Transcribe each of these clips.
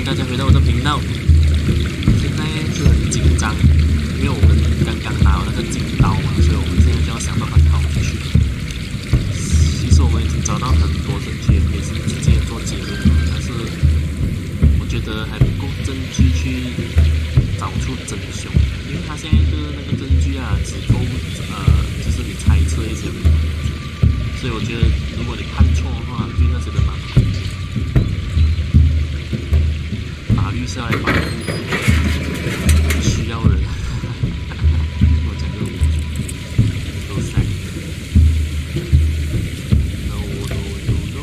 迎大家回到我的频道。现在是很紧张，因为我们刚刚拿到那个金刀嘛，所以我们现在就要想办法逃出去。其实我们已经找到很多证据，可以是直接做结论，但是我觉得还不够证据去找出真凶，因为他现在的那个证据啊，只够就是你猜测一些人，所以我觉得如果你判错的话，对那些人蛮不公平。法律是要来保护需要人，我讲这种都塞。No no no no。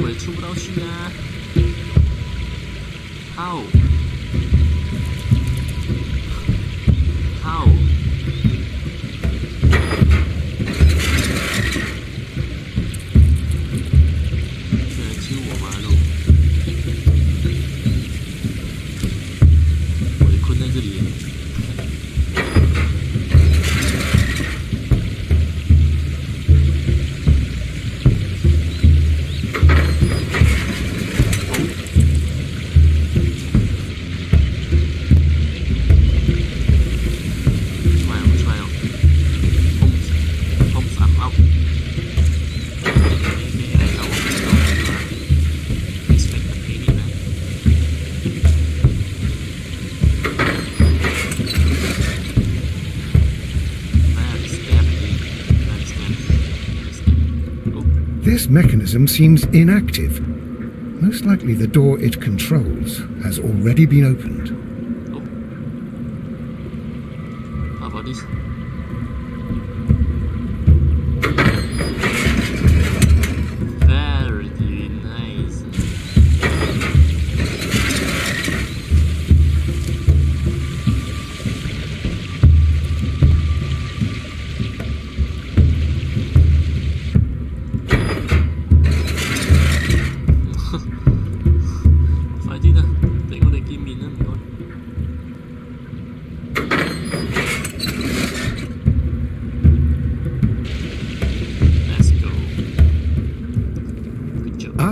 我也出不到去啊 ！How？ How？ 居然救我吗？路，我也困在这里。This mechanism seems inactive. Most likely the door it controls has already been opened. Oh. How about this? Very nice.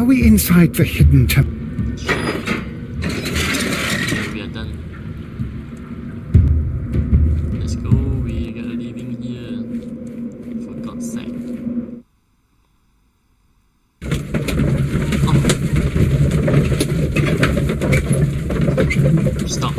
we inside the hidden temple? Okay, we are done. Let's go. We are leaving here. For God's sake. Oh. Stop.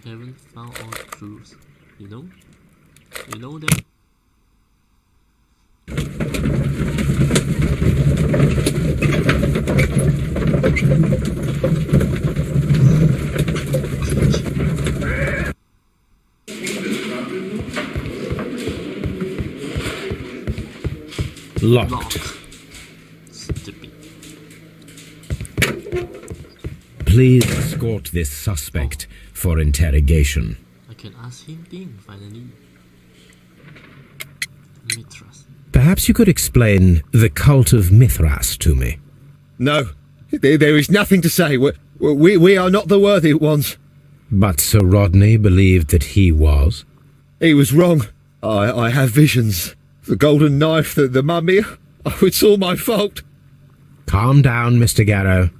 Haven't found all clues. You know that. Locked. Stupid. Please escort this suspect for interrogation. I can ask him things finally. Mithras. Perhaps you could explain the cult of Mithras to me. No, there is nothing to say. We are not the worthy ones. But Sir Rodney believed that he was. He was wrong. I have visions. The golden knife, the mummy. Oh, it's all my fault. Calm down, Mr. Garrow.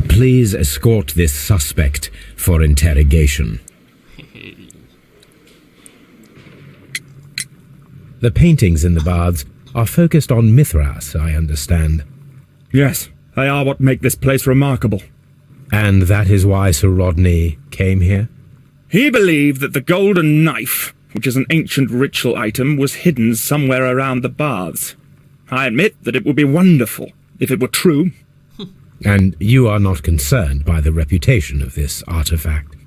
Please escort this suspect for interrogation. The paintings in the baths are focused on Mithras, I understand. Yes, they are what make this place remarkable. And that is why Sir Rodney came here? He believed that the golden knife, which is an ancient ritual item, was hidden somewhere around the baths. I admit that it would be wonderful if it were true. And you are not concerned by the reputation of this artifact?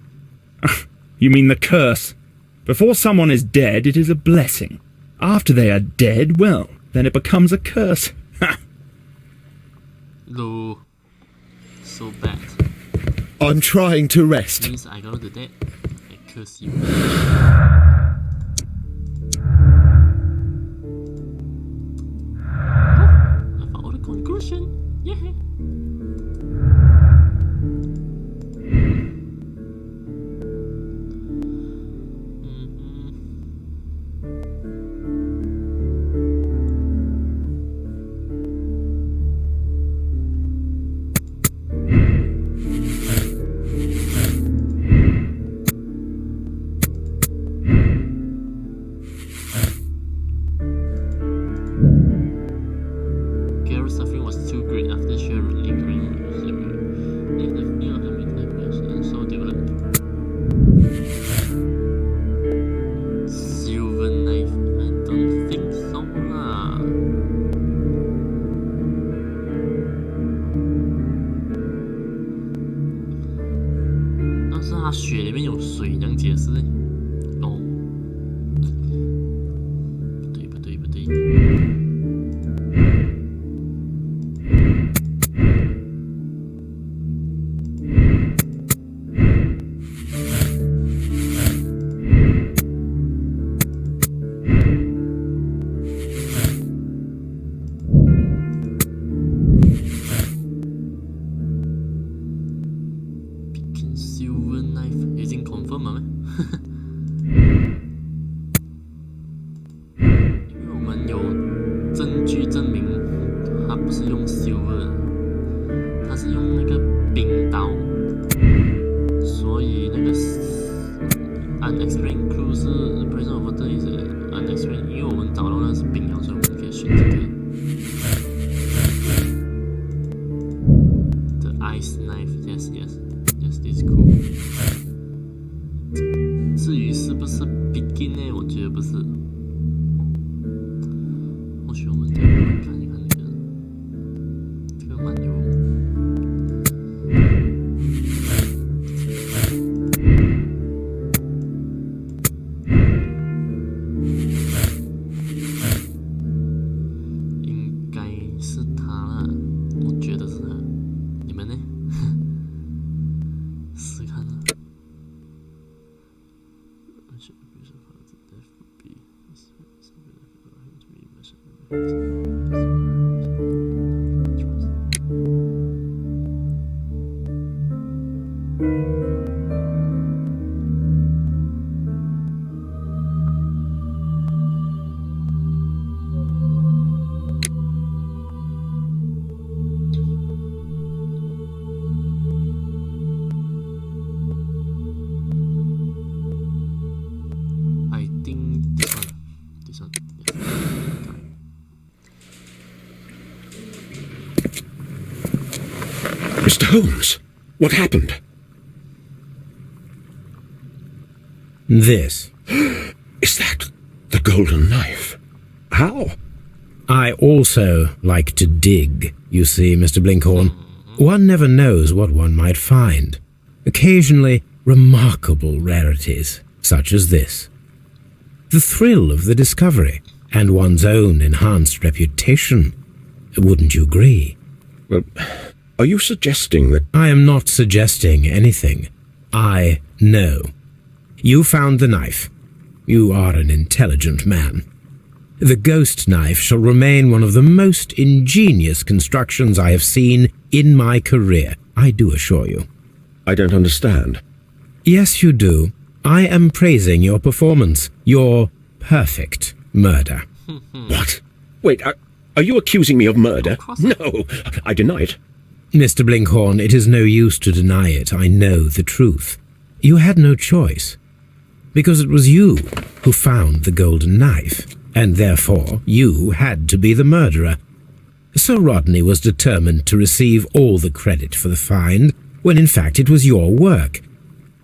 You mean the curse? Before someone is dead, it is a blessing. After they are dead, well, then it becomes a curse. No. So bad. I'm trying to rest. Means I go to that. I curse you. I found the conclusion. Yeah. Garrow's suffering was too great after sharing lingering if the fear of having nightmares and so developed. Silver knife? I don't think so lah.但是它血里面有水，这样解释？哦，不对。Silver knife 已经 confirm 了咩？因为我们有证据证明它不是用 silver 的，它是用那个冰刀，所以那个 unexplained clue 是 prison of water is unexplained， 因为我们找到那是冰了，所以我们可以选这个。The ice knife, yes, this is cool. 至于是不是 begin 呢？我觉得不是。或许我们可以看一看这个蛮有 I think this one. This one. Yeah. Mr. Holmes, what happened? This. Is that the golden knife? How? I also like to dig, you see, Mr. Blinkhorn. One never knows what one might find. Occasionally, remarkable rarities, such as this. The thrill of the discovery, and one's own enhanced reputation. Wouldn't you agree? Well, are you suggesting that... I am not suggesting anything. I know. You found the knife. You are an intelligent man. The ghost knife shall remain one of the most ingenious constructions I have seen in my career, I do assure you. I don't understand. Yes, you do. I am praising your performance, your perfect murder. What? Wait, are you accusing me of murder? Of course. No, I deny it. Mr. Blinkhorn, it is no use to deny it. I know the truth. You had no choice. Because it was you who found the golden knife, and therefore you had to be the murderer. Sir Rodney was determined to receive all the credit for the find, when in fact it was your work.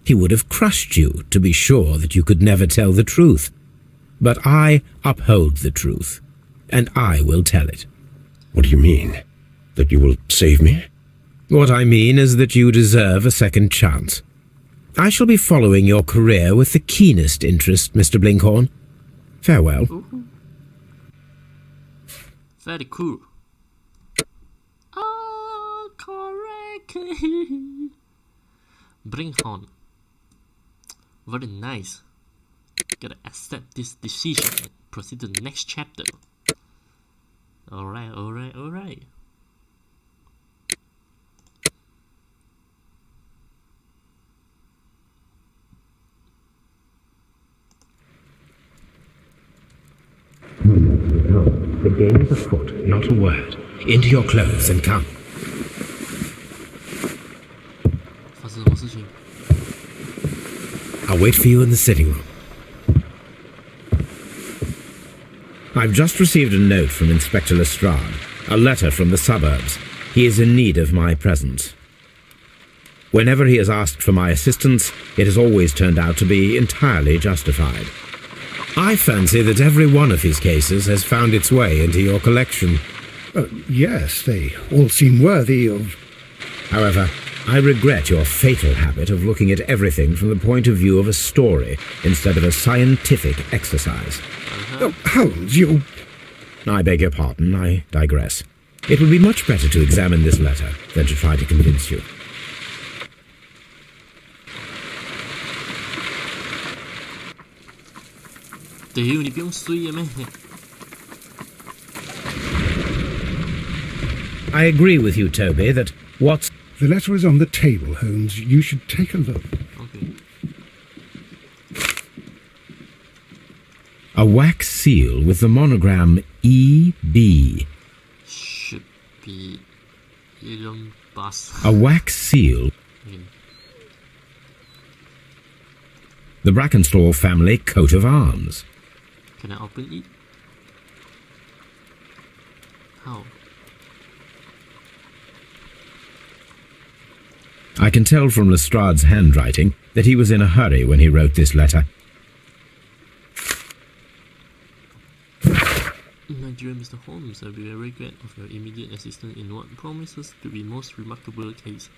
He would have crushed you to be sure that you could never tell the truth. But I uphold the truth, and I will tell it. What do you mean? That you will save me? What I mean is that you deserve a second chance. I shall be following your career with the keenest interest, Mr. Blinkhorn. Farewell. Very cool. Oh, correct. Bringhorn. Very nice. Gotta accept this decision and proceed to the next chapter. Alright. No, the game is afoot, not a word. Into your clothes and come. 发生什么事情？ I'll wait for you in the sitting room. I've just received a note from Inspector Lestrade, a letter from the suburbs. He is in need of my presence. Whenever he has asked for my assistance, it has always turned out to be entirely justified. I fancy that every one of his cases has found its way into your collection. Yes, they all seem worthy of... However, I regret your fatal habit of looking at everything from the point of view of a story instead of a scientific exercise. Oh, Holmes, you... I beg your pardon, I digress. It would be much better to examine this letter than to try to convince you.你不用衰咩？ I agree with you, Toby, that what's... The letter is on the table, Holmes. You should take a look. Okay. A wax seal with the monogram E.B. Should be Elon Musk. A wax seal. Okay. The Brackenstall family coat of arms. Can I open it? How? I can tell from Lestrade's handwriting that he was in a hurry when he wrote this letter. My dear Mr. Holmes, I will be very glad of your immediate assistance in what promises to be most remarkable case.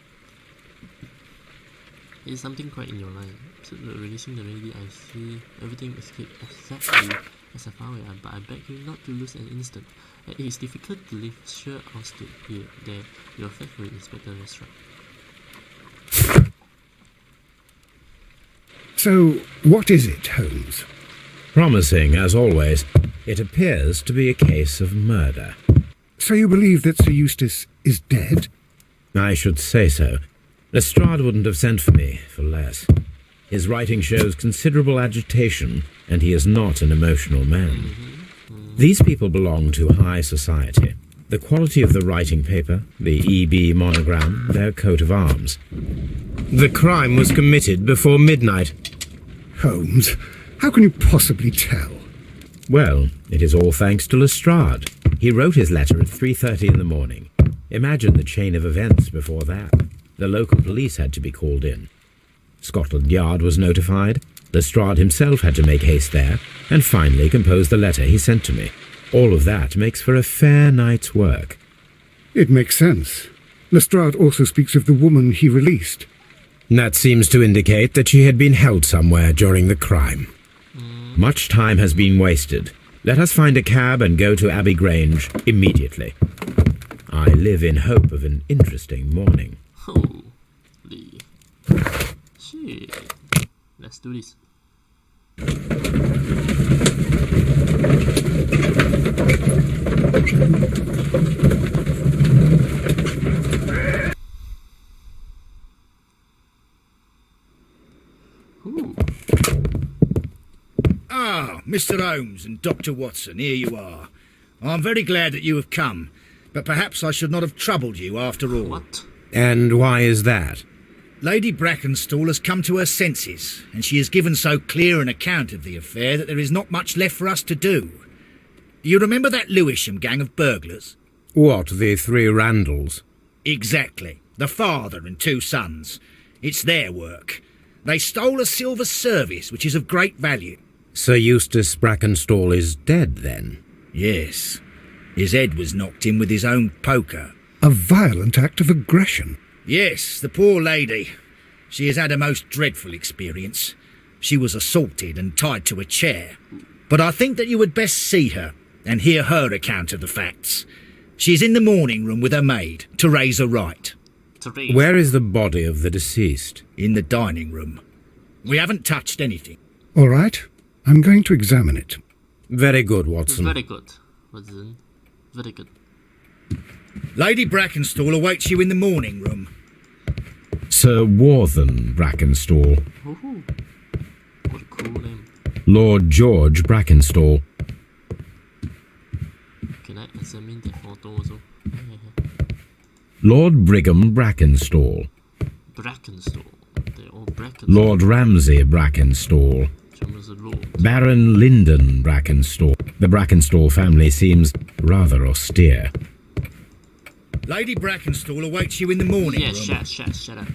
It is something quite in your line. So releasing the lady, I see everything escaped exactly as I found it, but I beg you not to lose an instant. It is difficult to leave Sherlock Holmes here, there, your faithful Inspector Lestrade. So, what is it, Holmes? Promising, as always. It appears to be a case of murder. So you believe that Sir Eustace is dead? I should say so. Lestrade wouldn't have sent for me for less. His writing shows considerable agitation, and he is not an emotional man. These people belong to high society. The quality of the writing paper, the EB monogram, their coat of arms. The crime was committed before midnight. Holmes, how can you possibly tell? Well, it is all thanks to Lestrade. He wrote his letter at 3:30 in the morning. Imagine the chain of events before that. The local police had to be called in. Scotland Yard was notified. Lestrade himself had to make haste there, and finally compose the letter he sent to me. All of that makes for a fair night's work. It makes sense. Lestrade also speaks of the woman he released. That seems to indicate that she had been held somewhere during the crime. Much time has been wasted. Let us find a cab and go to Abbey Grange immediately. I live in hope of an interesting morning. Holy shit. Let's do this. Ah, Mr. Holmes and Dr. Watson, here you are. I'm very glad that you have come, but perhaps I should not have troubled you after all. What? And why is that? Lady Brackenstall has come to her senses, and she has given so clear an account of the affair that there is not much left for us to do. You remember that Lewisham gang of burglars? What, the three Randalls? Exactly. The father and two sons. It's their work. They stole a silver service, which is of great value. Sir Eustace Brackenstall is dead, then? Yes. His head was knocked in with his own poker. A violent act of aggression. Yes, the poor lady. She has had a most dreadful experience. She was assaulted and tied to a chair. But I think that you would best see her and hear her account of the facts. She is in the morning room with her maid, Teresa Wright. Where is the body of the deceased? In the dining room. We haven't touched anything. All right, I'm going to examine it. Very good, Watson. Very good, Watson. Very good. Lady Brackenstall awaits you in the morning room. Sir Warthen Brackenstall. Ooh, what a cool name. Lord George Brackenstall. Can I examine the photo also? Lord Brigham Brackenstall. Brackenstall. They're all Brackenstall. Lord Ramsay Brackenstall. 全部是 Lord. Baron Lyndon Brackenstall. The Brackenstall family seems rather austere. Lady Brackenstall awaits you in the morning Yeah, room. shut up.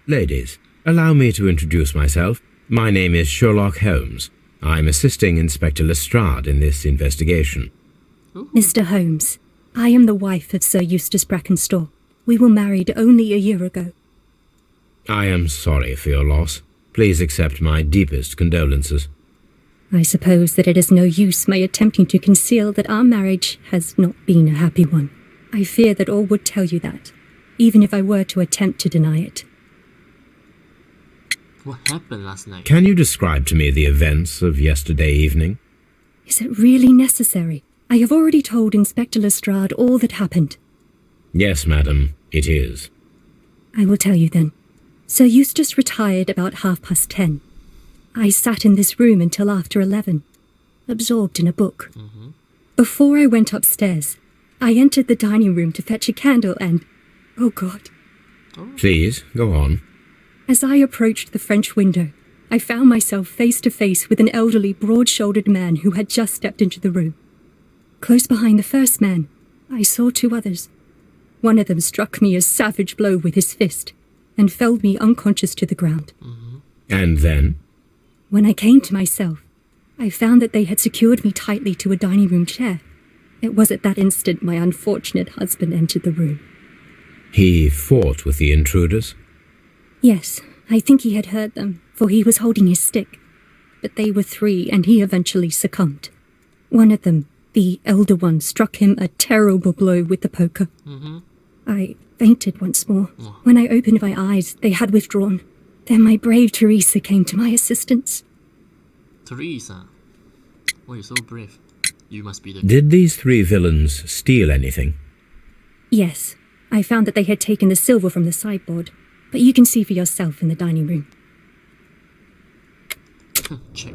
Ladies, allow me to introduce myself. My name is Sherlock Holmes. I'm assisting Inspector Lestrade in this investigation. Mr. Holmes, I am the wife of Sir Eustace Brackenstall. We were married only a year ago. I am sorry for your loss. Please accept my deepest condolences. I suppose that it is no use my attempting to conceal that our marriage has not been a happy one. I fear that all would tell you that, even if I were to attempt to deny it. What happened last night? Can you describe to me the events of yesterday evening? Is it really necessary? I have already told Inspector Lestrade all that happened. Yes, madam, it is. I will tell you then. Sir Eustace retired about 10:30. I sat in this room until after 11, absorbed in a book. Before I went upstairs, I entered the dining room to fetch a candle and, oh God. Please, go on. As I approached the French window, I found myself face to face with an elderly, broad-shouldered man who had just stepped into the room. Close behind the first man, I saw two others. One of them struck me a savage blow with his fist and felled me unconscious to the ground. And then? When I came to myself, I found that they had secured me tightly to a dining room chair. It was at that instant my unfortunate husband entered the room. He fought with the intruders? Yes, I think he had heard them, for he was holding his stick. But they were three, and he eventually succumbed. One of them, the elder one, struck him a terrible blow with the poker. I fainted once more. When I opened my eyes, they had withdrawn. Then my brave Teresa came to my assistance. Teresa, why are you so brave? You must be the... Did these 3 villains steal anything? Yes, I found that they had taken the silver from the sideboard, but you can see for yourself in the dining room. check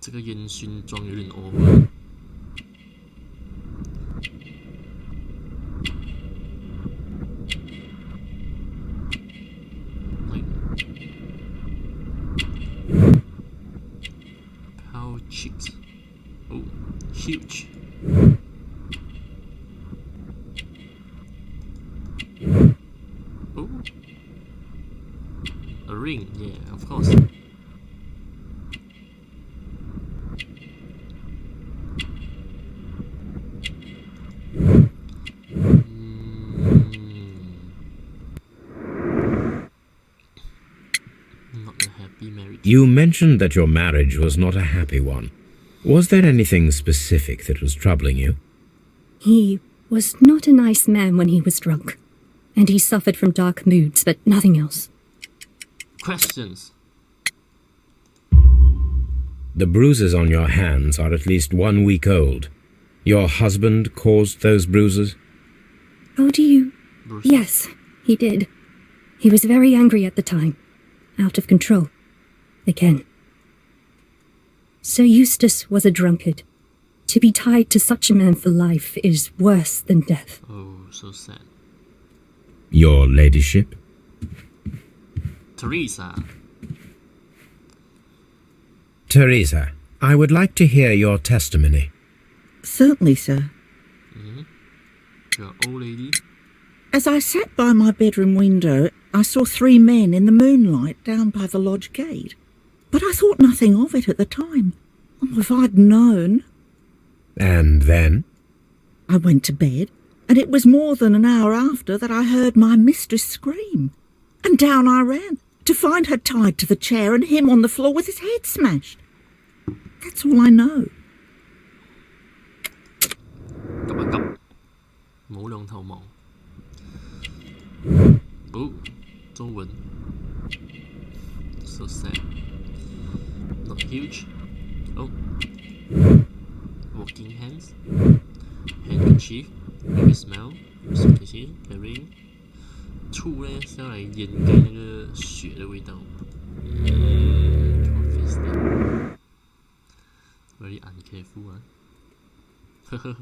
这个烟熏妆有点 over。How cheeks? Oh, huge. Oh, a ring. Yeah, of course. Not a happy marriage. You mentioned that your marriage was not a happy one. Was there anything specific that was troubling you? He was not a nice man when he was drunk, and he suffered from dark moods, but nothing else. Questions. The bruises on your hands are at least 1 week old. Your husband caused those bruises? How do you... Bruce. Yes, he did. He was very angry at the time. Out of control. Again. Sir Eustace was a drunkard. To be tied to such a man for life is worse than death. Oh, so sad. Your ladyship? Teresa. Teresa, I would like to hear your testimony. Certainly, sir. Your old lady. As I sat by my bedroom window, I saw 3 men in the moonlight down by the lodge gate. But I thought nothing of it at the time. Oh, if I'd known. And then? I went to bed, and it was more than an hour after that I heard my mistress scream. And down I ran, to find her tied to the chair and him on the floor with his head smashed. That's all I know. 急啊急，冇兩頭毛。哦，中文。So sad. Not huge. Oh. Walking hands. Handkerchief. Maybe smell. Suitcase. A ring. 醋呢是要来掩盖那个血的味道。Confess that. Very uncareful, huh?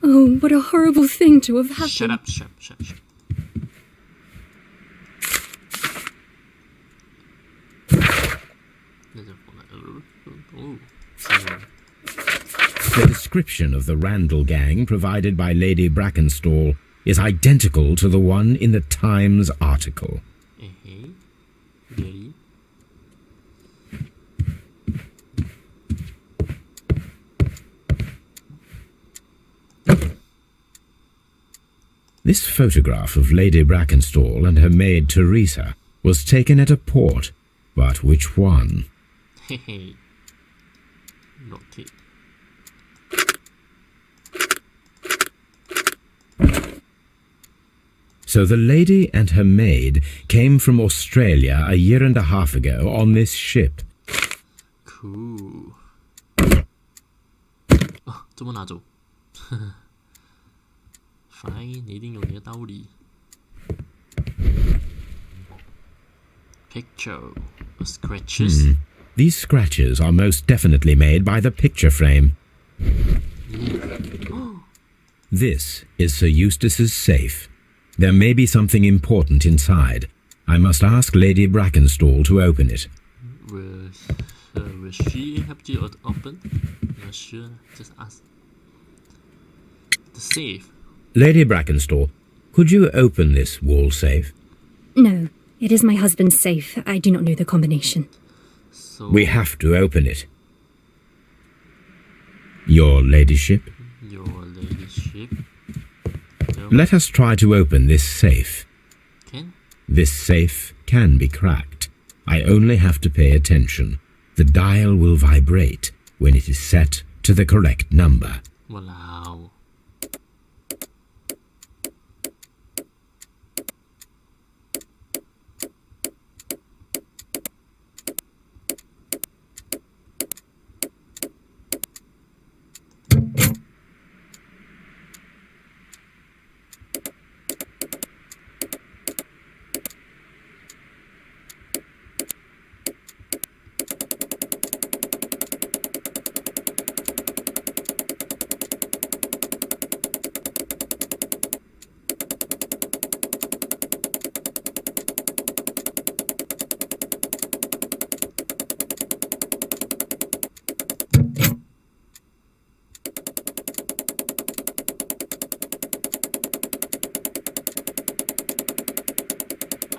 Oh, what a horrible thing to have happened. Shut up, shut up. Oh, The description of the Randall gang provided by Lady Brackenstall is identical to the one in the Times article. Really? This photograph of Lady Brackenstall and her maid Teresa was taken at a port, but which one? Hehe. Not it. So the lady and her maid came from Australia a year and a half ago on this ship. Cool. 哦，这么拿走。Fine， 你一定有你的道理。Picture, scratches. These scratches are most definitely made by the picture frame. This is Sir Eustace's safe. There may be something important inside. I must ask Lady Brackenstall to open it. Will she help you open? Not sure. Just ask. The safe. Lady Brackenstall, could you open this wall safe? No, it is my husband's safe. I do not know the combination. So We have to open it. Your ladyship? your ladyship. Let us try to open this safe. Can? This safe can be cracked. I only have to pay attention. The dial will vibrate when it is set to the correct number. Wow.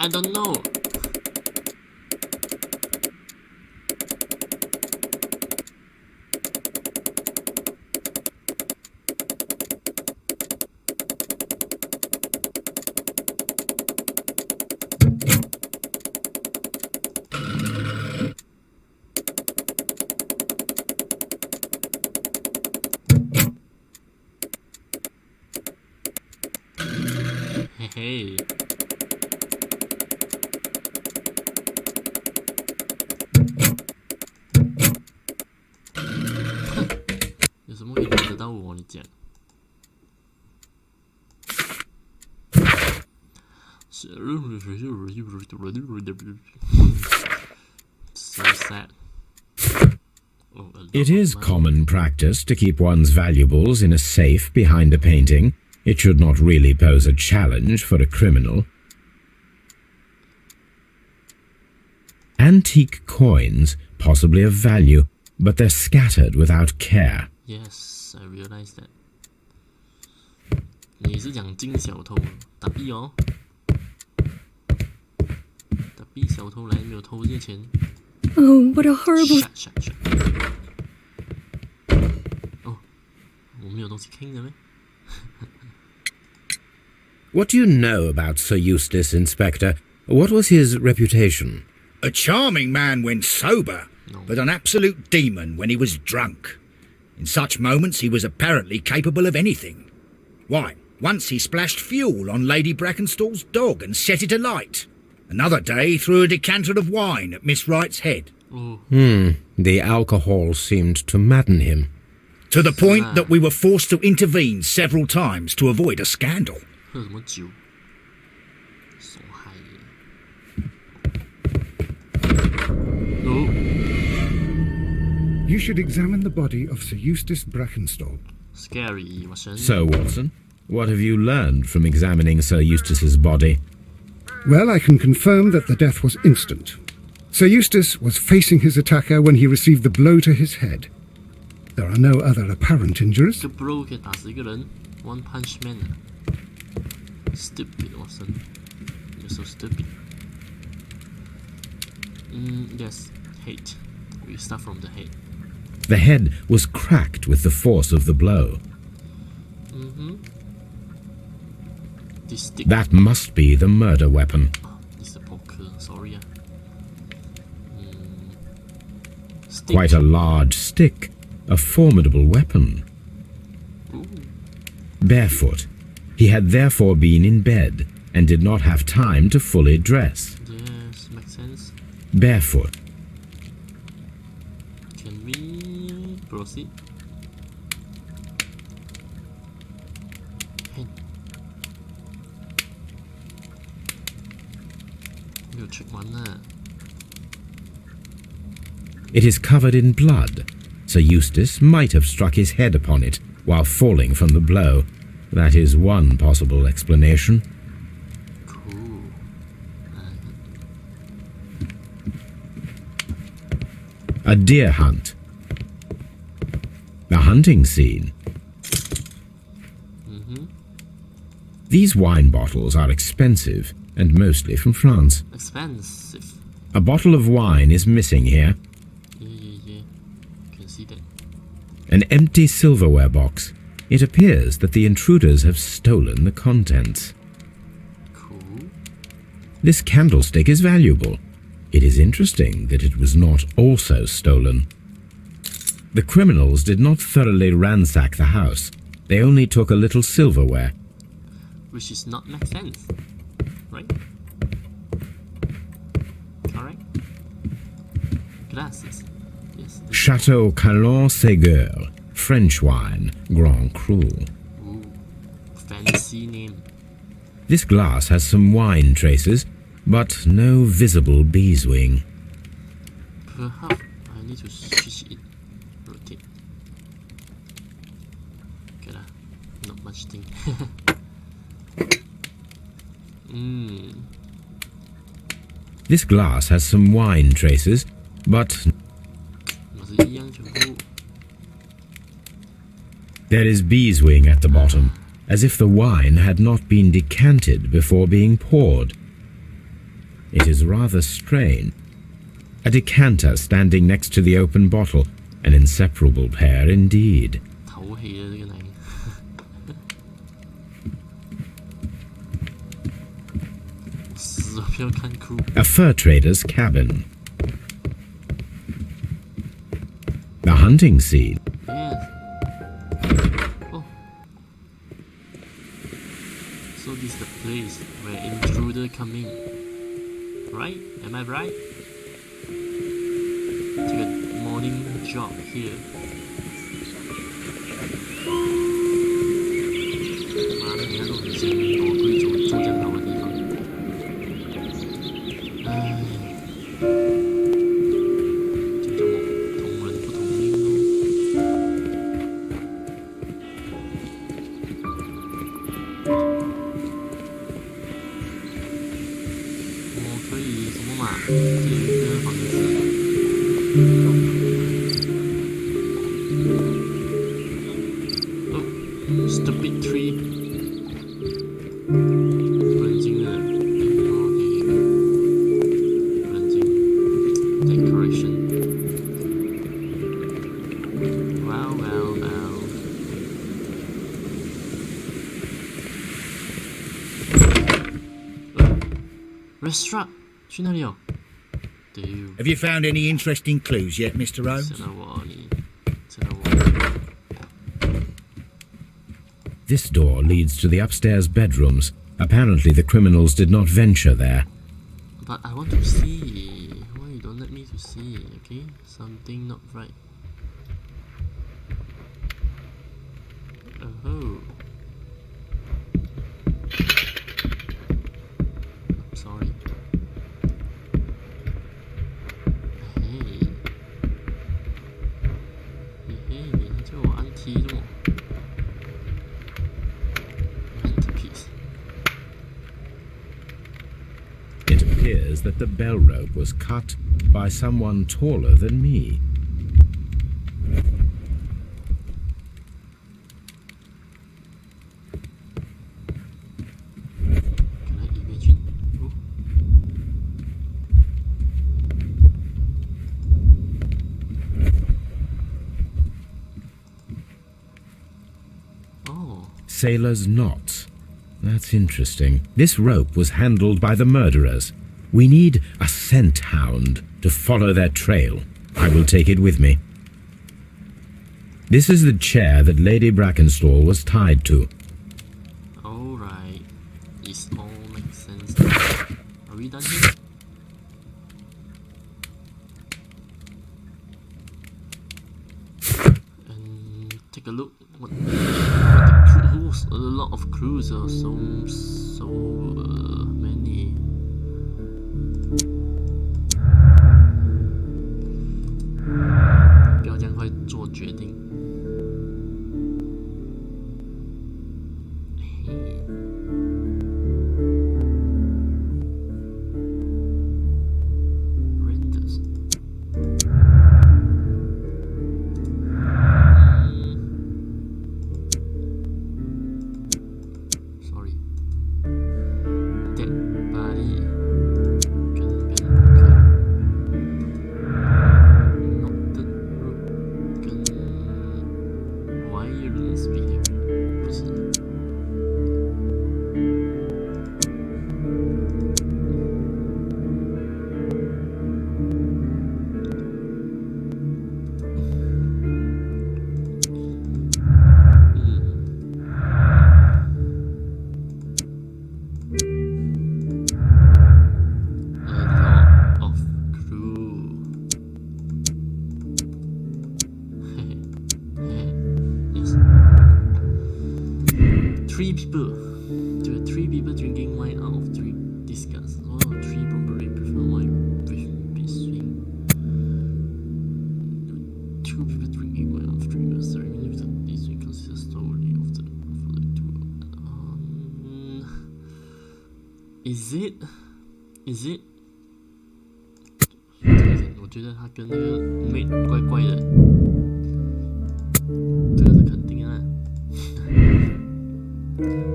I don't know. Hey, hey. 有什么可以难得到我？你讲。So sad. Oh, It is common practice to keep one's valuables in a safe behind a painting. It should not really pose a challenge for a criminal. Antique coins, possibly of value, but they're scattered without care. Yes, I realize that. 你是讲金小偷，打币哦，打币小偷来没有偷这些钱。Oh, what a horrible... Shut. 哦，我没有东西听的咩？ What do you know about Sir Eustace, Inspector? What was his reputation? A charming man when sober, but an absolute demon when he was drunk. In such moments he was apparently capable of anything. Why, once he splashed fuel on Lady Brackenstall's dog and set it alight. Another day he threw a decanter of wine at Miss Wright's head. The alcohol seemed to madden him. To the point that we were forced to intervene several times to avoid a scandal. 喝什么酒？手嗨耶！哦， You should examine the body of Sir Eustace Brackenstall. scary， Watson。 So, Watson, what have you learned from examining Sir Eustace's body? Well, I can confirm that the death was instant. Sir Eustace was facing his attacker when he received the blow to his head. There are no other apparent injuries. 这 bro 可以打死一个人 ，One Punch Man 啊 ！Stupid Watson， you're so stupid。Yes, hate. We start from the hate. The head was cracked with the force of the blow. This stick. That must be the murder weapon. This is a poker. Sorry 啊。Stick. Quite a large stick, a formidable weapon. Ooh. Barefoot, he had therefore been in bed and did not have time to fully dress. Yes, makes sense. Barefoot. Can we proceed? Hey. 没有 check 完呢。 It is covered in blood. Sir Eustace might have struck his head upon it while falling from the blow. That is one possible explanation. Cool. A deer hunt. A hunting scene. These wine bottles are expensive and mostly from France. Expensive. A bottle of wine is missing here. Yeah. Can see that. An empty silverware box. It appears that the intruders have stolen the contents. Cool. This candlestick is valuable. It is interesting that it was not also stolen. The criminals did not thoroughly ransack the house. They only took a little silverware. Which is not make sense. Right? Alright. Glasses. Yes. Chateau Calon-Ségur, French wine, Grand Cru. Ooh. Fancy name. This glass has some wine traces, but no visible beeswing. Perhaps I need to switch it. Rotate. Okay lah. Not much thing. This glass has some wine traces, but 我是一样全部 there is beeswing at the bottom, as if the wine had not been decanted before being poured. It is rather strange. A decanter standing next to the open bottle. An inseparable pair indeed. 唞氣啊！呢個男人。死了，不要看哭。A fur trader's cabin. The hunting scene. Yes. Oh. So this is the place where intruder come in. Right? Am I right? Take a morning jog here. 妈的，你看都很闲，我可以住这样好的地方。唉，这就同人不同命咯。我可以什么嘛？这里有一个房子。Oh, stupid tree. 不能进的。OK， 不能进。Decoration. Wow, wow, wow. Restaurant. 去哪里哦？ Have you found any interesting clues yet, Mr. Holmes? 在哪里？在哪里？ This door leads to the upstairs bedrooms. Apparently the criminals did not venture there. But I want to see. Why you don't let me to see? Okay, something not right. Oh. I'm sorry. Hey. Hey, 你叫我按梯的吗？ Mantelpiece. It appears that the bell rope was cut by someone taller than me. Can I imagine? Oh. Oh. Sailor's knots. That's interesting. This rope was handled by the murderers. We need a scent hound to follow their trail. I will take it with me. This is the chair that Lady Brackenstall was tied to. Alright. It all makes sense. Are we done here? And take a look. What the clues? A lot of clues. So many. Bia 这样快做决定。Renders. Sorry. Dead body. 跟 Noted root 跟 wireless video 不是。A lot of clue. Yes. 3 people. There were 3 people drinking wine out of 3 discuss. Oh, 3 probably prefer wine with between 2 people drinking wine out of 3 discuss. This we consider story of the 2. Is it? Is it? 我觉得他跟那个 mate 怪怪的，这个是肯定啊。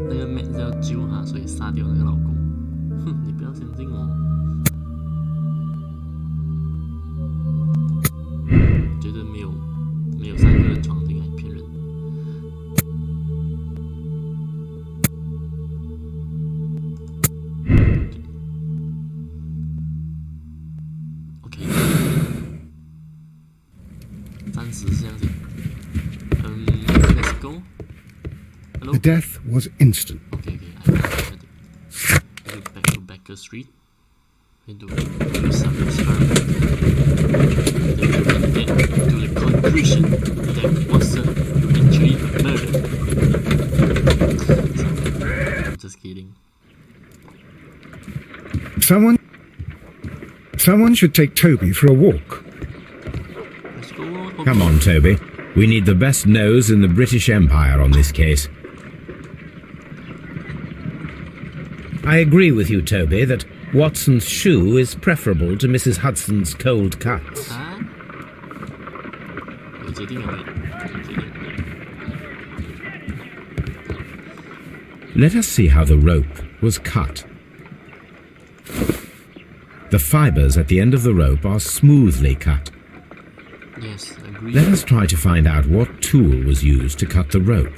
那个 mate 是要救他，所以杀掉那个老公。哼，你不要相信我。指向先。Let's go. Hello. The death was instant. Okay. I got it. Back to Baker Street. And do some experiment. Then we can get to the conclusion that Watson actually murdered. I'm just kidding. Someone should take Toby for a walk. Let's go. Come on, Toby. We need the best nose in the British Empire on this case. I agree with you, Toby, that Watson's shoe is preferable to Mrs. Hudson's cold cuts. 啊？有决定了没？决定。 Let us see how the rope was cut. The fibers at the end of the rope are smoothly cut. Yes, agree. Let us try to find out what tool was used to cut the rope.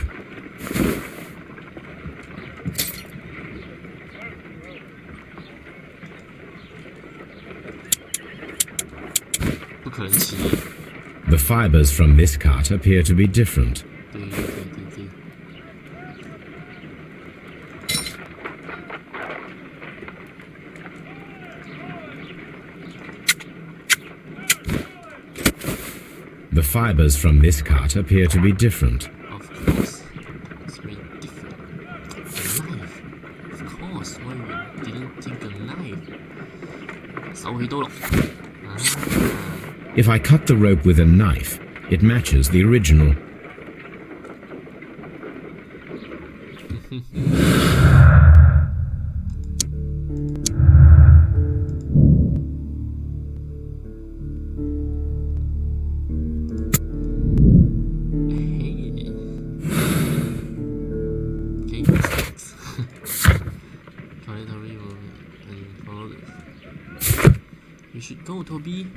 不可能骑。 The fibers from this cut appear to be different. 对。 The fibers from this cut appear to be different. Of course, it's very different. A knife. Of course, why we didn't think a knife? 手起刀落。啊。 If I cut the rope with a knife, it matches the original. You should go, Toby.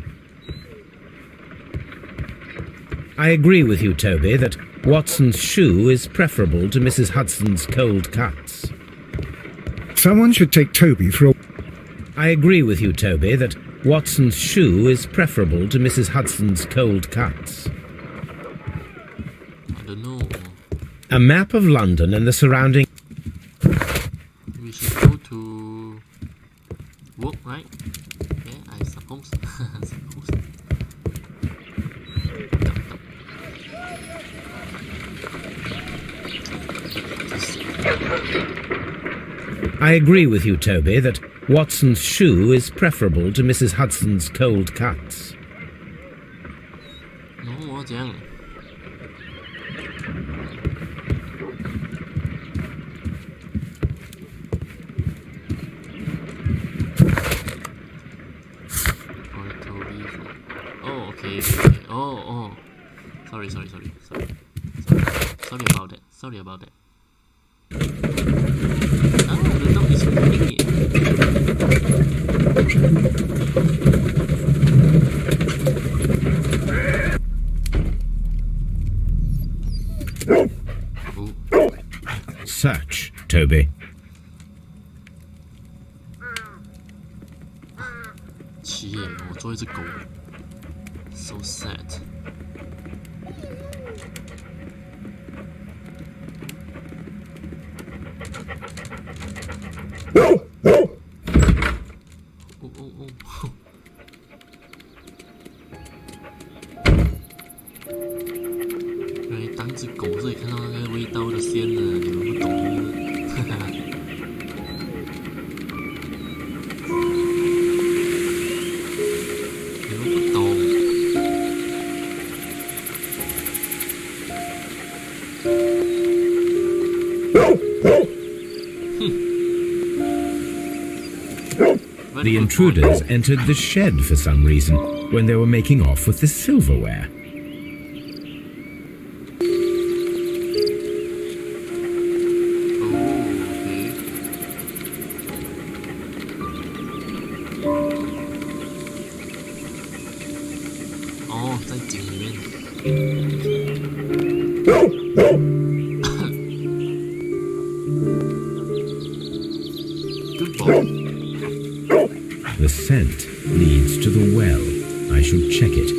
I agree with you, Toby, that Watson's shoe is preferable to Mrs. Hudson's cold cuts. Someone should take Toby for a... I agree with you, Toby, that Watson's shoe is preferable to Mrs. Hudson's cold cuts. I don't know. A map of London and the surrounding... We should go to work, right? Yeah, I suppose. I agree with you, Toby, that Watson's shoe is preferable to Mrs. Hudson's cold cuts. No, 我怎样？ Oh, okay. Oh. Sorry about that. Oh, the dog is moving it. Search, Toby. 奇耶，我做一只狗 ，so sad。原来当只狗是可以看到那个味道的线的，你们不懂。哈哈。 The intruders entered the shed for some reason when they were making off with the silverware. Oh, 在井里面。Good boy. The scent leads to the well. I should check it.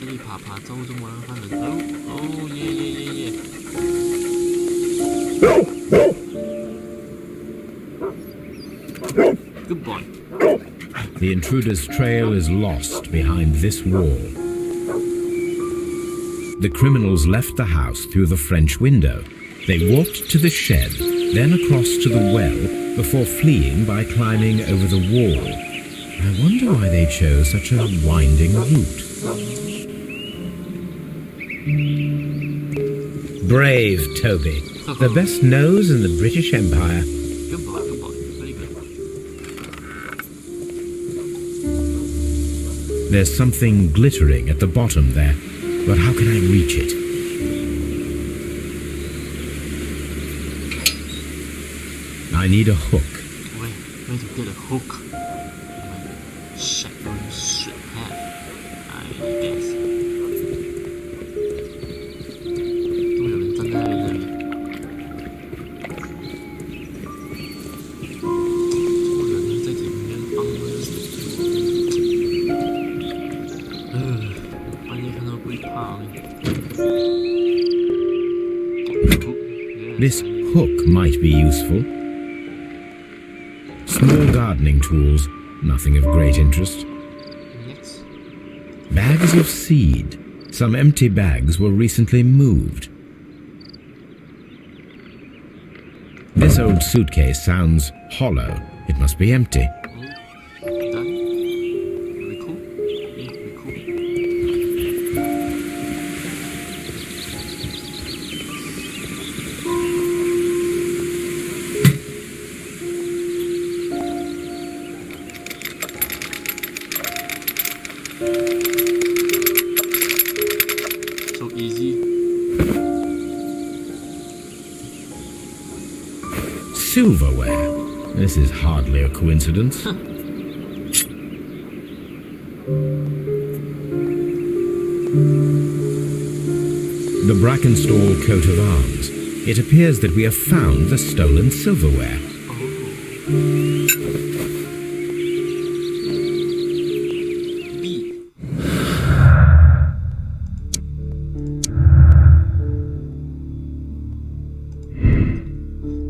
这里爬爬走这么慢的走，哦耶耶耶耶！ Good boy. The intruder's trail is lost behind this wall. The criminals left the house through the French window. They walked to the shed, then across to the well, before fleeing by climbing over the wall. I wonder why they chose such a winding route. Brave Toby. The best nose in the British Empire. Good boy, good boy. Very good. There's something glittering at the bottom there, but how can I reach it? I need a hook. Where to get a hook? Shotgun should have, I guess. 都有人站在那里。有人在里面帮半夜看到会怕呢。This hook might be useful. Small gardening tools, nothing of great interest. Next. Bags of seed. Some empty bags were recently moved. This old suitcase sounds hollow. It must be empty. Done. Very cool. Yeah, very cool. So easy. Silverware. This is hardly a coincidence. The Brackenstall coat of arms. It appears that we have found the stolen silverware. B.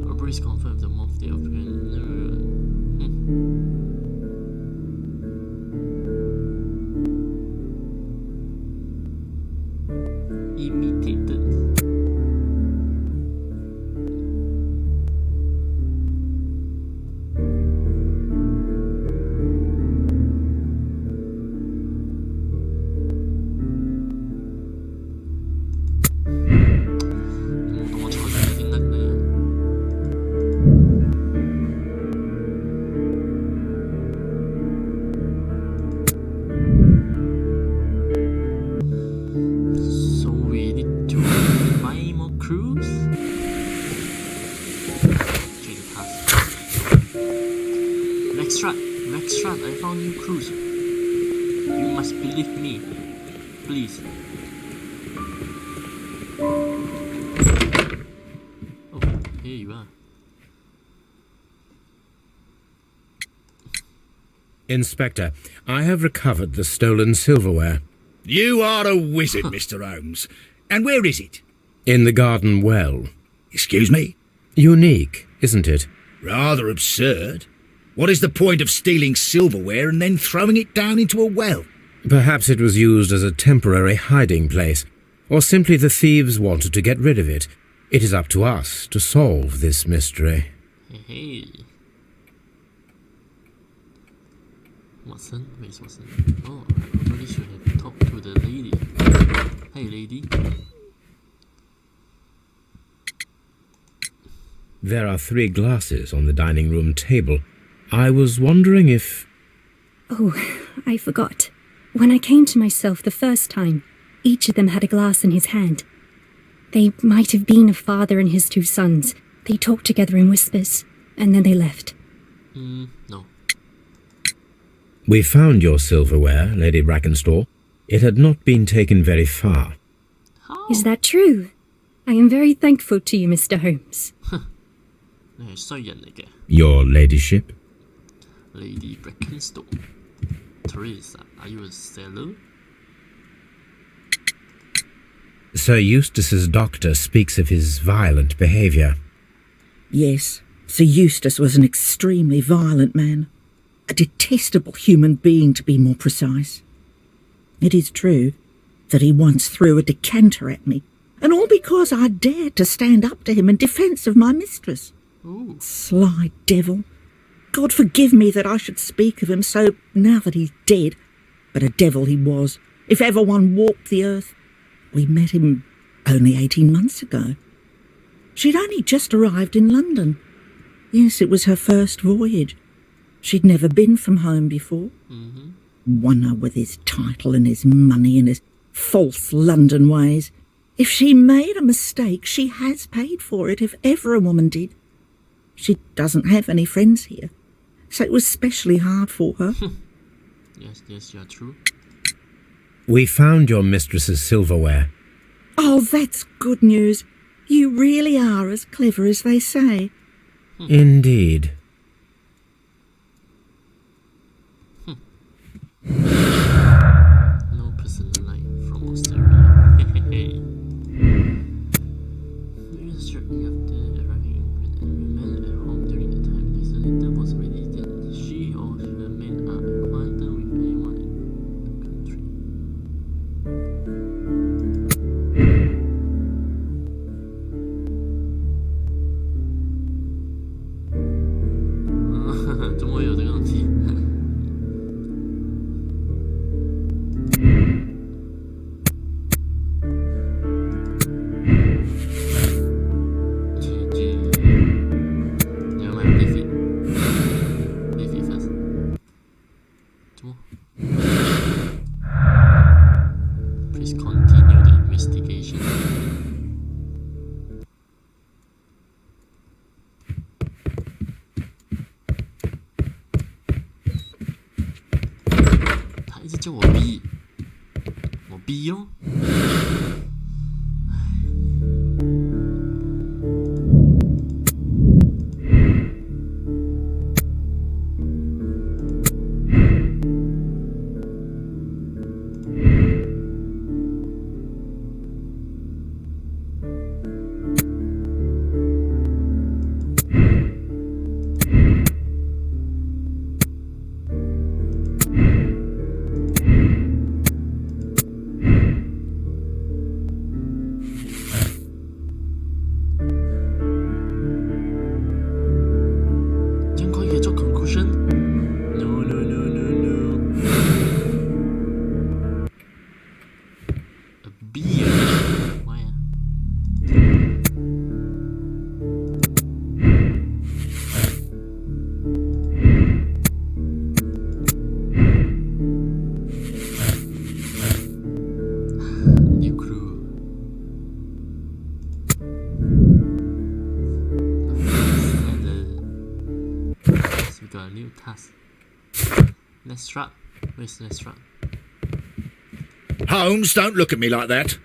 Robberies confirmed the month they imitated. 너무 자주 생각나요. So we need to find more clues. Jesus pass. Rextrap, I found new clues. You must believe me, please. Oh, here you are. Inspector, I have recovered the stolen silverware. You are a wizard, Mr. Holmes. And where is it? In the garden well. Excuse me? Unique, isn't it? Rather absurd. What is the point of stealing silverware and then throwing it down into a well? Perhaps it was used as a temporary hiding place, or simply the thieves wanted to get rid of it. It is up to us to solve this mystery. Hey. Watson? Where's Watson? Oh, I probably should have talked to the lady. Hey, lady. There are 3 glasses on the dining room table. I was wondering if... Oh, I forgot. When I came to myself the first time, each of them had a glass in his hand. They might have been a father and his 2 sons. They talked together in whispers, and then they left. No. We found your silverware, Lady Brackenstall. It had not been taken very far. How? Is that true? I am very thankful to you, Mr. Holmes. 你係衰人嚟嘅 Your ladyship? Lady Brackenstall. Teresa, are you a sailor? Sir Eustace's doctor speaks of his violent behaviour. Yes, Sir Eustace was an extremely violent man. A detestable human being, to be more precise. It is true that he once threw a decanter at me, and all because I dared to stand up to him in defence of my mistress. Ooh. Sly devil. God forgive me that I should speak of him so now that he's dead, but a devil he was, if ever one walked the earth. We met him only 18 months ago. She'd only just arrived in London. Yes, it was her first voyage. She'd never been from home before. Wonder with his title and his money and his false London ways. If she made a mistake, she has paid for it, if ever a woman did. She doesn't have any friends here, so it was especially hard for her. Yes, you're true. We found your mistress's silverware. Oh, that's good news. You really are as clever as they say. Indeed. No personal line from Australia. Maybe shortly after arriving in England and remained at home during the time Lisa Linda was released, that she or her men are acquainted with anyone in the country. 怎么会有这个东西？Never mind, leave it first. 怎么 Please continue the investigation.他一直叫我逼，我逼咯。这样快可以做 conclusion？ No. A beer? Why 啊？ New crew. So we got a new task. Lestrade. Where's Lestrade? Holmes, don't look at me like that.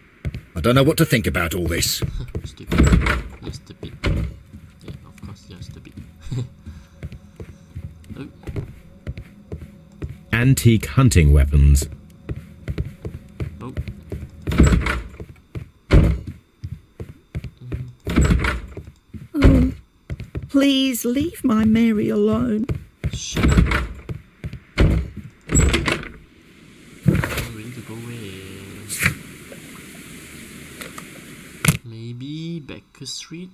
I don't know what to think about all this. Stupid. You're stupid. Yeah, of course you're stupid. Oh, Antique hunting weapons. oh. Oh, please leave my Mary alone. Shut up. Oh, we need to go where? Maybe Baker Street?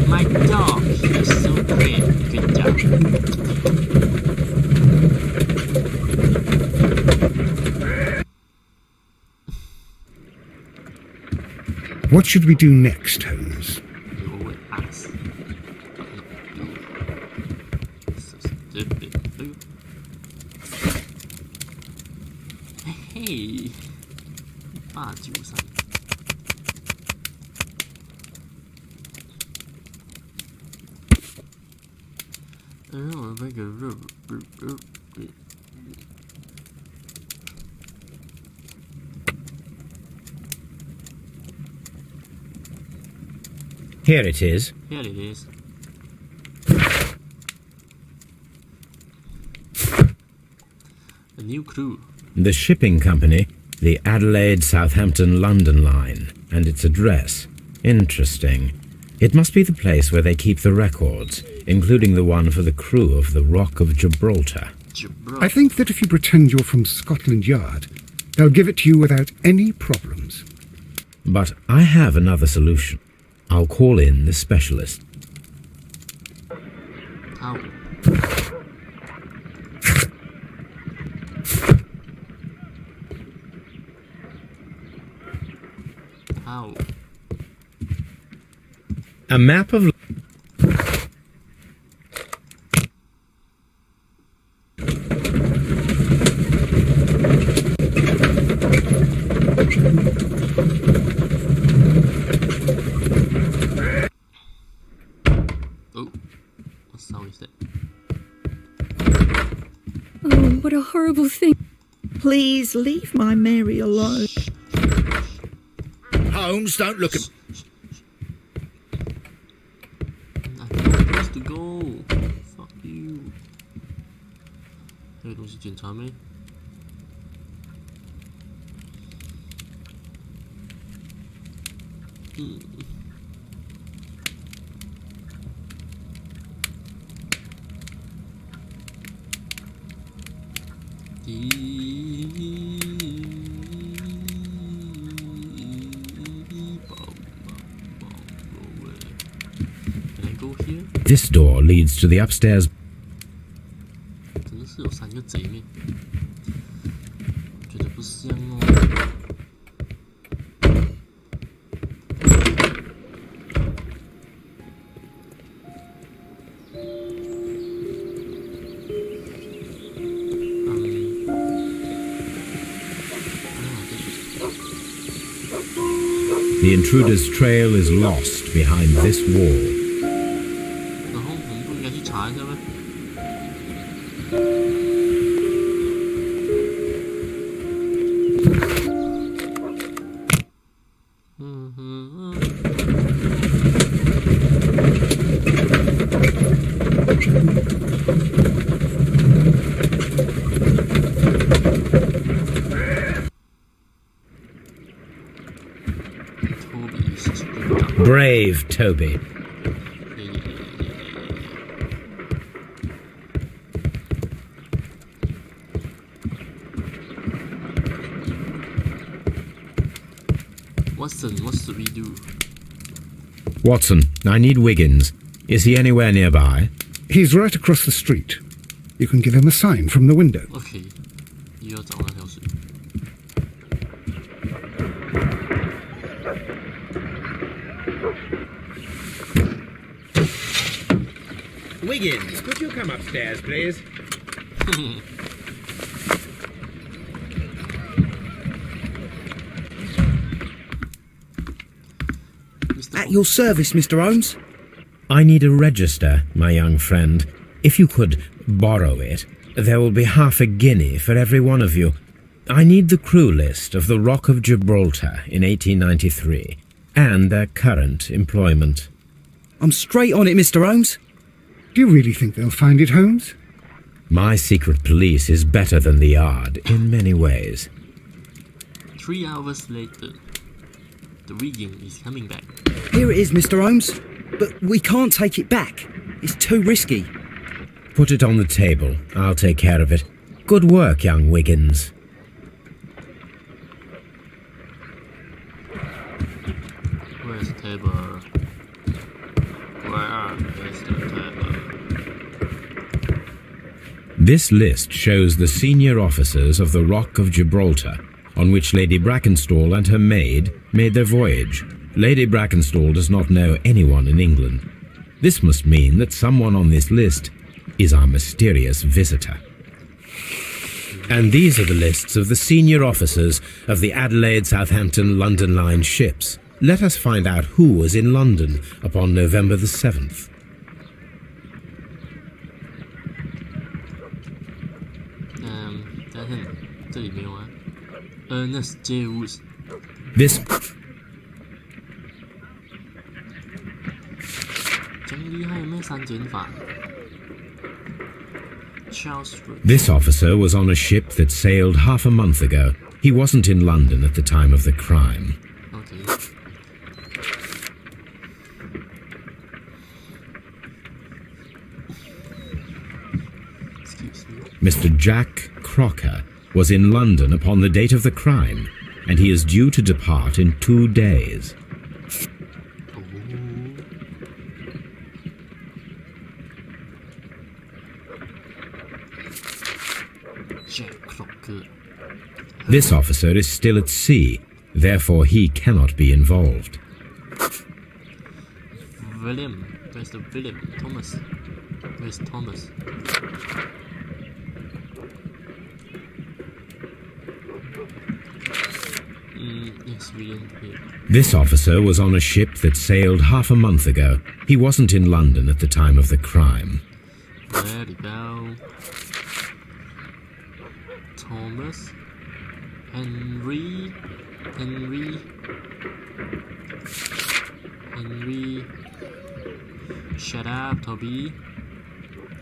My dog, he's so great. Good job. What should we do next, Holmes? Your ass. So stupid. Oh. Hey. 893. Here it is. Here it is. A new crew. The shipping company The Adelaide, Southampton, London line, and its address. Interesting. It must be the place where they keep the records, including the one for the crew of the Rock of Gibraltar. I think that if you pretend you're from Scotland Yard, they'll give it to you without any problems. But I have another solution. I'll call in the specialist. Ow. Ow. A map of... Oh, what sound is that? Oh, what a horrible thing. Please leave my Mary alone. Holmes, don't look at... I have no place to go. Fuck you. 还有东西检查没？Can I go here? This door leads to the upstairs. 真的是有3个贼咩？觉得不像哦。The intruder's trail is lost behind this wall. 然后我们不应该去查一下吗？Brave Toby. Watson, what should we do? Watson, I need Wiggins. Is he anywhere nearby? He's right across the street. You can give him a sign from the window. OK， 又要找那条水。Wiggins, could you come upstairs, please? At your service, Mr. Holmes. I need a register, my young friend. If you could borrow it, there will be half a guinea for every one of you. I need the crew list of the Rock of Gibraltar in 1893, and their current employment. I'm straight on it, Mr. Holmes. Do you really think they'll find it, Holmes? My secret police is better than the Yard in many ways. 3 hours later, the Wiggin is coming back. Here it is, Mr. Holmes. But we can't take it back. It's too risky. Put it on the table. I'll take care of it. Good work, young Wiggins. Where's the table? Where is the table? This list shows the senior officers of the Rock of Gibraltar, on which Lady Brackenstall and her maid made their voyage. Lady Brackenstall does not know anyone in England. This must mean that someone on this list is our mysterious visitor. And these are the lists of the senior officers of the Adelaide, Southampton, London line ships. Let us find out who was in London upon November the 7th. Ernest J. Woods. This officer was on a ship that sailed half a month ago. He wasn't in London at the time of the crime. Okay. Excuse me. Mr. Jack Crocker was in London upon the date of the crime, and he is due to depart in 2 days. Oh. Jack Crocker. This officer is still at sea, therefore he cannot be involved. William. Where's the William? Thomas. Where's Thomas? Yes, William here. This officer was on a ship that sailed half a month ago. He wasn't in London at the time of the crime. There we go. Thomas. Henry. Shut up, Toby.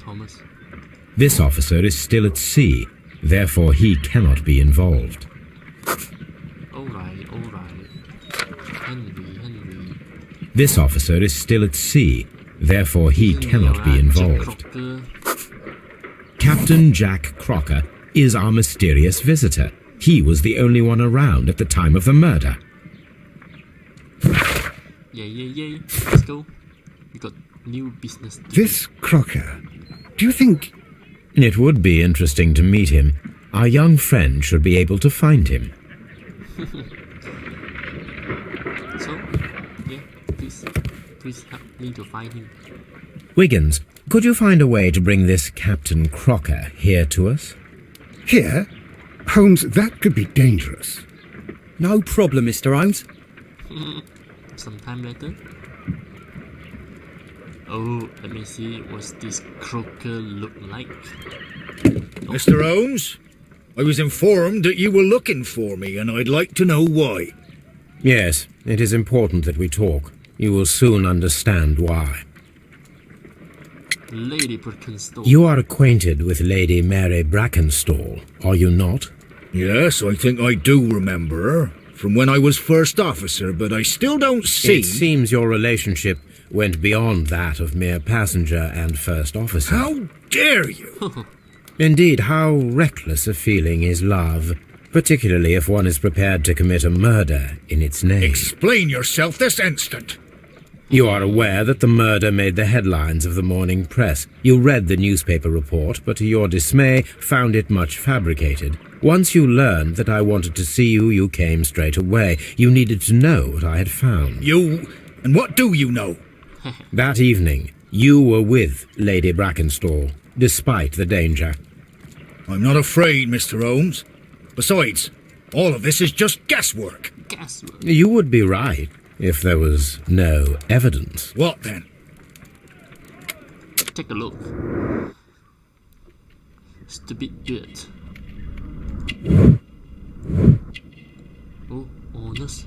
Thomas. This officer is still at sea, therefore he cannot be involved. Alright. Henry. This officer is still at sea, therefore he cannot be involved. Captain Jack Crocker is our mysterious visitor. He was the only one around at the time of the murder. Yay. Let's go. We got new business to do. This Crocker, do you think... It would be interesting to meet him. Our young friend should be able to find him. So, yeah, please help me to find him. Wiggins, could you find a way to bring this Captain Crocker here to us? Here? Holmes, that could be dangerous. No problem, Mr. Holmes. Sometime later. Oh, let me see what this Crocker look like. Mr. Holmes, I was informed that you were looking for me, and I'd like to know why. Yes, it is important that we talk. You will soon understand why. Lady Brackenstall. You are acquainted with Lady Mary Brackenstall, are you not? Yes, I think I do remember her, from when I was first officer, but I still don't see... It seems your relationship went beyond that of mere passenger and first officer. How dare you? Indeed, how reckless a feeling is love, particularly if one is prepared to commit a murder in its name. Explain yourself this instant. You are aware that the murder made the headlines of the morning press. You read the newspaper report, but to your dismay, found it much fabricated. Once you learned that I wanted to see you, you came straight away. You needed to know what I had found. You... and what do you know? That evening, you were with Lady Brackenstall, despite the danger. I'm not afraid, Mr. Holmes. Besides, all of this is just guesswork. Guesswork. You would be right if there was no evidence. What then? Take a look. Stupid bit. Oh, honest.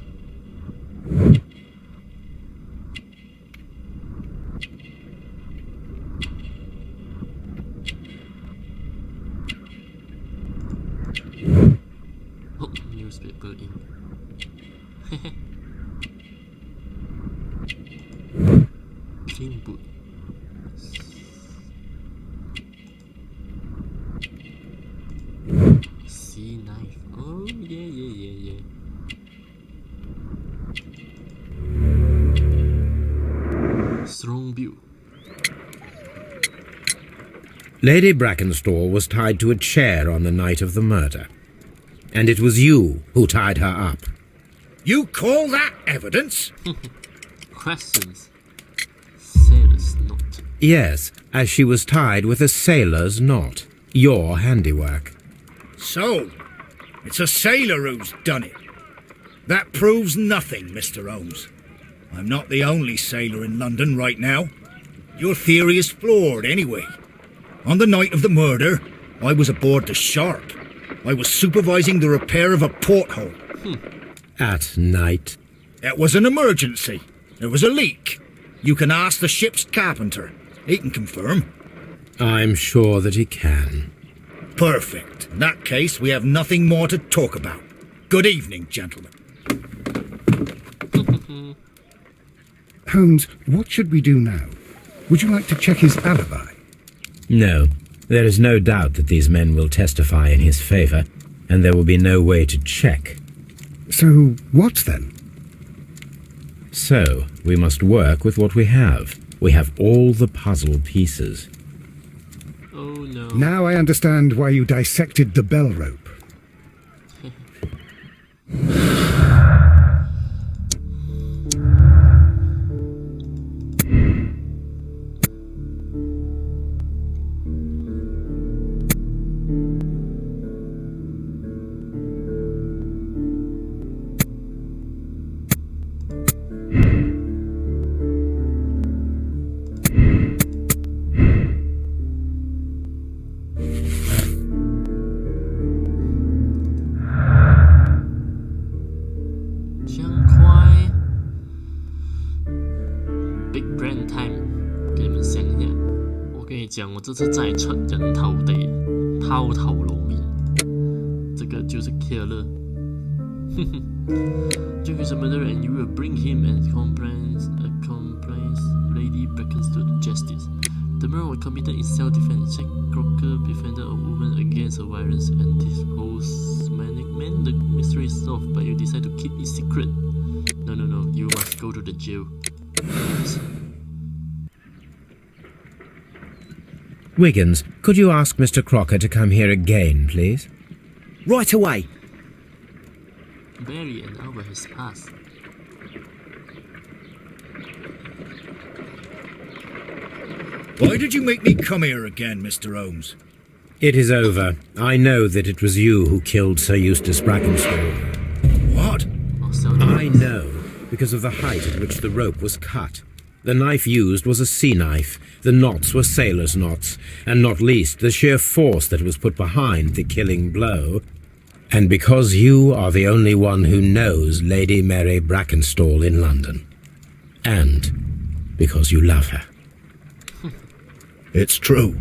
Oh, newspaper ink. Clean boot. Sea knife. Oh, yeah. Strong view. Lady Brackenstall was tied to a chair on the night of the murder. And it was you who tied her up. You call that evidence? Questions. Sailor's knot. Yes, as she was tied with a sailor's knot. Your handiwork. So, it's a sailor who's done it. That proves nothing, Mr. Holmes. I'm not the only sailor in London right now. Your theory is flawed anyway. On the night of the murder, I was aboard the Shark. I was supervising the repair of a porthole. At night. It was an emergency. There was a leak. You can ask the ship's carpenter. He can confirm. I'm sure that he can. Perfect. In that case, we have nothing more to talk about. Good evening, gentlemen. Holmes, what should we do now? Would you like to check his alibi? No, there is no doubt that these men will testify in his favor, and there will be no way to check. So, what then? So, we must work with what we have. We have all the puzzle pieces. Oh no. Now I understand why you dissected the bell rope. Big Brand Time， 给你们想一下，我跟你讲，我这次再出人頭地，拋頭露面，這個就是 killer。至於什麼的人 ，you will bring him and compliance Lady Brackenstone to justice. The murder was committed in self-defense. Jack Crocker befriended a woman against her violence and disposed manic man. The mystery is solved, but you decide to keep it secret. No, you must go to the jail. Wiggins, could you ask Mr. Crocker to come here again, please? Right away. Barely an hour has passed. Why did you make me come here again, Mr. Holmes? It is over. I know that it was you who killed Sir Eustace Brackenstone. What? I know, because of the height at which the rope was cut. The knife used was a sea knife, the knots were sailor's knots, and not least the sheer force that was put behind the killing blow. And because you are the only one who knows Lady Mary Brackenstall in London. And because you love her. It's true.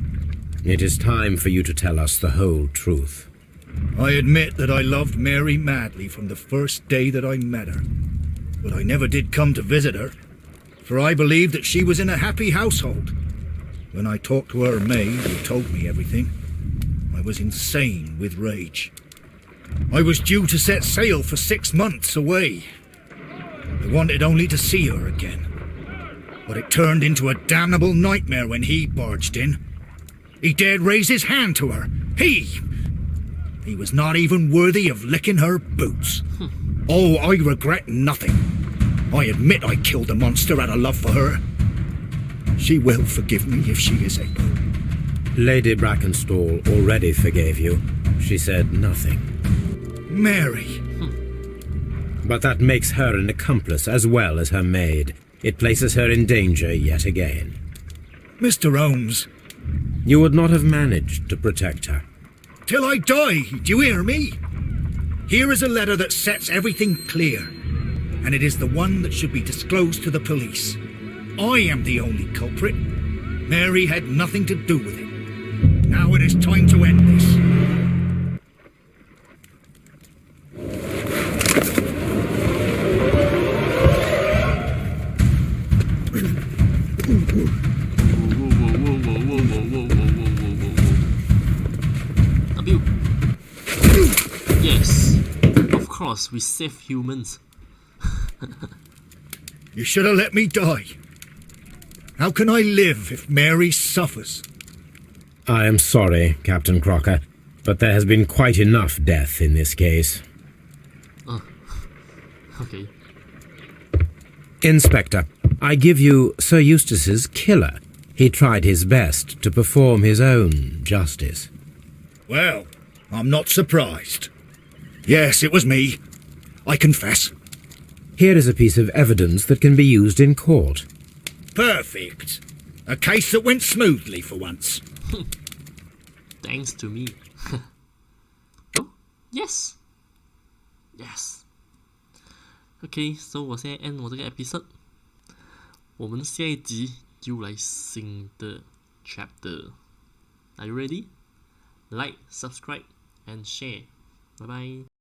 It is time for you to tell us the whole truth. I admit that I loved Mary madly from the first day that I met her. But I never did come to visit her, for I believed that she was in a happy household. When I talked to her maid, who told me everything, I was insane with rage. I was due to set sail for 6 months away. I wanted only to see her again. But it turned into a damnable nightmare when he barged in. He dared raise his hand to her. He was not even worthy of licking her boots. Oh, I regret nothing. I admit I killed the monster out of love for her. She will forgive me if she is able. Lady Brackenstall already forgave you. She said nothing. Mary. But that makes her an accomplice as well as her maid. It places her in danger yet again. Mr. Holmes. You would not have managed to protect her. Till I die, do you hear me? Here is a letter that sets everything clear, and it is the one that should be disclosed to the police. I am the only culprit. Mary had nothing to do with it. Now it is time to end this. Yes, of course, we save humans. You should have let me die. How can I live if Mary suffers? I am sorry, Captain Crocker, but there has been quite enough death in this case. Oh, okay. Inspector, I give you Sir Eustace's killer. He tried his best to perform his own justice. Well, I'm not surprised. Yes, it was me. I confess. Here is a piece of evidence that can be used in court. Perfect. A case that went smoothly for once. Thanks to me. Oh, yes. Yes. Okay, so 我现在 end 我这个 episode。我们下一集又来新的 chapter。Are you ready? Like, subscribe, and share. Bye bye.